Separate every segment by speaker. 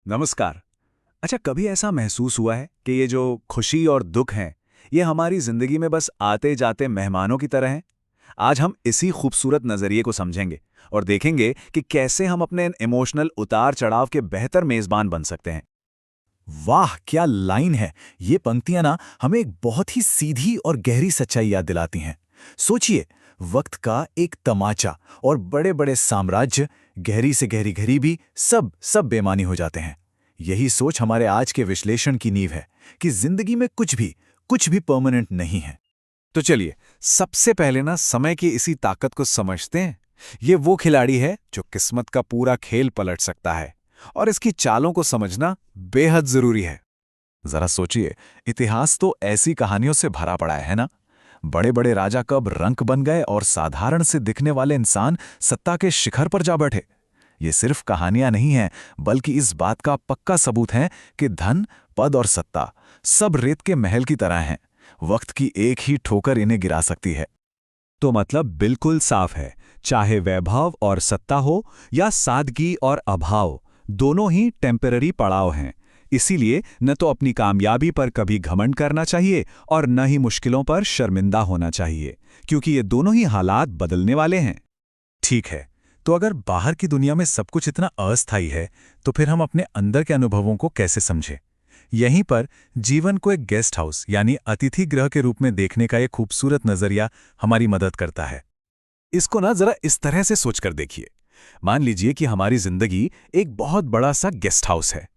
Speaker 1: नमस्कार। अच्छा, कभी ऐसा महसूस हुआ है कि ये जो खुशी और दुख हैं, ये हमारी जिंदगी में बस आते जाते मेहमानों की तरह हैं? आज हम इसी खूबसूरत नजरिए को समझेंगे और देखेंगे कि कैसे हम अपने इन इमोशनल उतार चढ़ाव के बेहतर मेजबान बन सकते हैं।
Speaker 2: वाह क्या लाइन है। ये पंक्तियां ना हमें एक बहुत ही सीधी और गहरी सच्चाई याद दिलाती हैं। सोचिए, वक्त का एक तमाचा और बड़े बड़े साम्राज्य, गहरी से गहरी गरीबी, सब बेमानी हो जाते हैं। यही सोच हमारे आज के विश्लेषण की नींव है कि जिंदगी में कुछ भी परमानेंट नहीं है।
Speaker 1: तो चलिए, सबसे पहले ना समय की इसी ताकत को समझते हैं। ये वो खिलाड़ी है जो किस्मत का पूरा खेल पलट सकता है, और इसकी चालों को समझना बेहद जरूरी है।
Speaker 2: जरा सोचिए, इतिहास तो ऐसी कहानियों से भरा पड़ा है ना। बड़े बड़े राजा कब रंक बन गए और साधारण से दिखने वाले इंसान सत्ता के शिखर पर जा बैठे। ये सिर्फ कहानियां नहीं हैं, बल्कि इस बात का पक्का सबूत है कि धन, पद और सत्ता सब रेत के महल की तरह हैं। वक्त की एक ही ठोकर इन्हें गिरा सकती है।
Speaker 1: तो मतलब बिल्कुल साफ है, चाहे वैभव और सत्ता हो या सादगी और अभाव, दोनों ही टेम्पररी पड़ाव हैं। इसीलिए न तो अपनी कामयाबी पर कभी घमंड करना चाहिए और न ही मुश्किलों पर शर्मिंदा होना चाहिए, क्योंकि ये दोनों ही हालात बदलने वाले हैं।
Speaker 2: ठीक है, तो अगर बाहर की दुनिया में सब कुछ इतना अस्थायी है, तो फिर हम अपने अंदर के अनुभवों को कैसे समझें? यहीं पर जीवन को एक गेस्ट हाउस यानी अतिथि गृह के रूप में देखने का एक खूबसूरत नजरिया हमारी मदद करता है।
Speaker 1: इसको ना जरा इस तरह से सोचकर देखिए। मान लीजिए कि हमारी जिंदगी एक बहुत बड़ा सा गेस्ट हाउस है,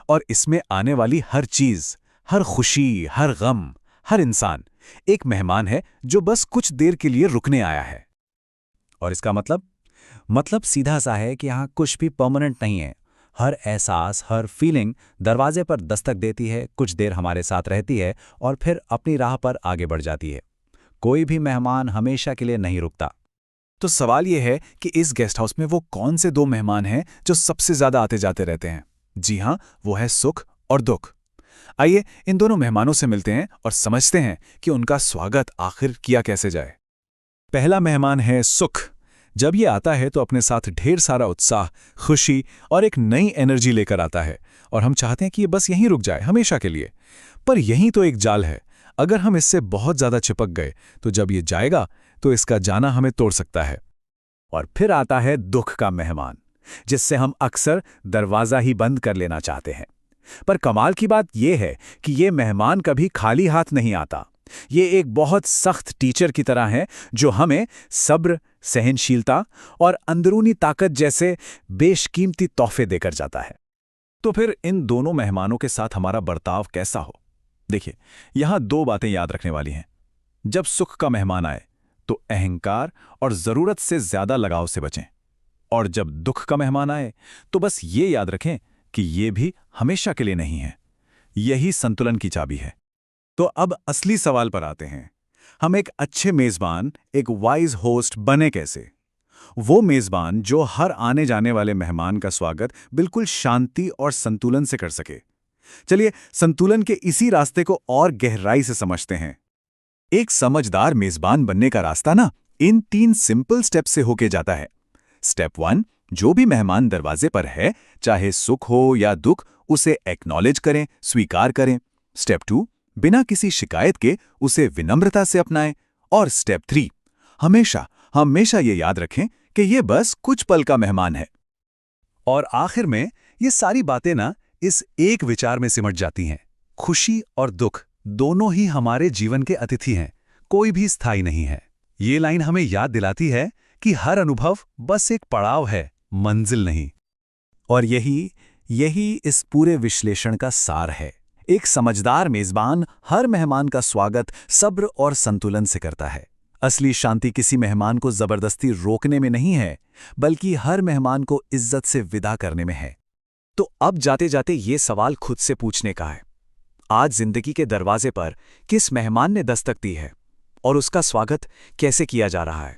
Speaker 1: और इसमें आने वाली हर चीज, हर खुशी, हर गम, हर इंसान एक मेहमान है जो बस कुछ देर के लिए रुकने आया है। और इसका मतलब सीधा सा है कि यहाँ कुछ भी परमानेंट नहीं है। हर एहसास, हर फीलिंग दरवाजे पर दस्तक देती है, कुछ देर हमारे साथ रहती है और फिर अपनी राह पर आगे बढ़ जाती है। कोई भी मेहमान हमेशा के लिए नहीं रुकता। तो सवाल यह है कि इस गेस्ट हाउस में वो कौन से दो मेहमान हैं जो सबसे ज्यादा आते जाते रहते हैं? जी हाँ, वो है सुख और दुख। आइए इन दोनों मेहमानों से मिलते हैं और समझते हैं कि उनका स्वागत आखिर किया कैसे जाए। पहला मेहमान है सुख। जब ये आता है तो अपने साथ ढेर सारा उत्साह, खुशी और एक नई एनर्जी लेकर आता है, और हम चाहते हैं कि ये बस यहीं रुक जाए हमेशा के लिए। पर यहीं तो एक जाल है। अगर हम इससे बहुत ज्यादा चिपक गए तो जब ये जाएगा तो इसका जाना हमें तोड़ सकता है। और फिर आता है दुख का मेहमान, जिससे हम अक्सर दरवाजा ही बंद कर लेना चाहते हैं। पर कमाल की बात यह है कि ये मेहमान कभी खाली हाथ नहीं आता। ये एक बहुत सख्त टीचर की तरह है जो हमें सब्र, सहनशीलता और अंदरूनी ताकत जैसे बेशकीमती तोहफे देकर जाता है। तो फिर इन दोनों मेहमानों के साथ हमारा बर्ताव कैसा हो? देखिए, यहां दो बातें याद रखने वाली हैं। जब सुख का मेहमान आए तो अहंकार और जरूरत से ज्यादा लगाव से बचें, और जब दुख का मेहमान आए तो बस ये याद रखें कि ये भी हमेशा के लिए नहीं है। यही संतुलन की चाबी है। तो अब असली सवाल पर आते हैं। हम एक अच्छे मेजबान, एक वाइज होस्ट बने कैसे? वो मेजबान जो हर आने जाने वाले मेहमान का स्वागत बिल्कुल शांति और संतुलन से कर सके। चलिए संतुलन के इसी रास्ते को और गहराई से समझते हैं। एक समझदार मेजबान बनने का रास्ता ना इन 3 सिंपल स्टेप से होके जाता है। स्टेप 1, जो भी मेहमान दरवाजे पर है, चाहे सुख हो या दुख, उसे एक्नॉलेज करें, स्वीकार करें। स्टेप 2, बिना किसी शिकायत के उसे विनम्रता से अपनाएं। और स्टेप 3, हमेशा ये याद रखें कि ये बस कुछ पल का मेहमान है। और आखिर में ये सारी बातें ना इस एक विचार में सिमट जाती हैं। खुशी और दुख दोनों ही हमारे जीवन के अतिथि हैं, कोई भी स्थायी नहीं है। ये लाइन हमें याद दिलाती है कि हर अनुभव बस एक पड़ाव है, मंजिल नहीं। और यही इस पूरे विश्लेषण का सार है। एक समझदार मेजबान हर मेहमान का स्वागत सब्र और संतुलन से करता है। असली शांति किसी मेहमान को जबरदस्ती रोकने में नहीं है, बल्कि हर मेहमान को इज्जत से विदा करने में है। तो अब जाते जाते ये सवाल खुद से पूछने का है, आज जिंदगी के दरवाजे पर किस मेहमान ने दस्तक दी है और उसका स्वागत कैसे किया जा रहा है?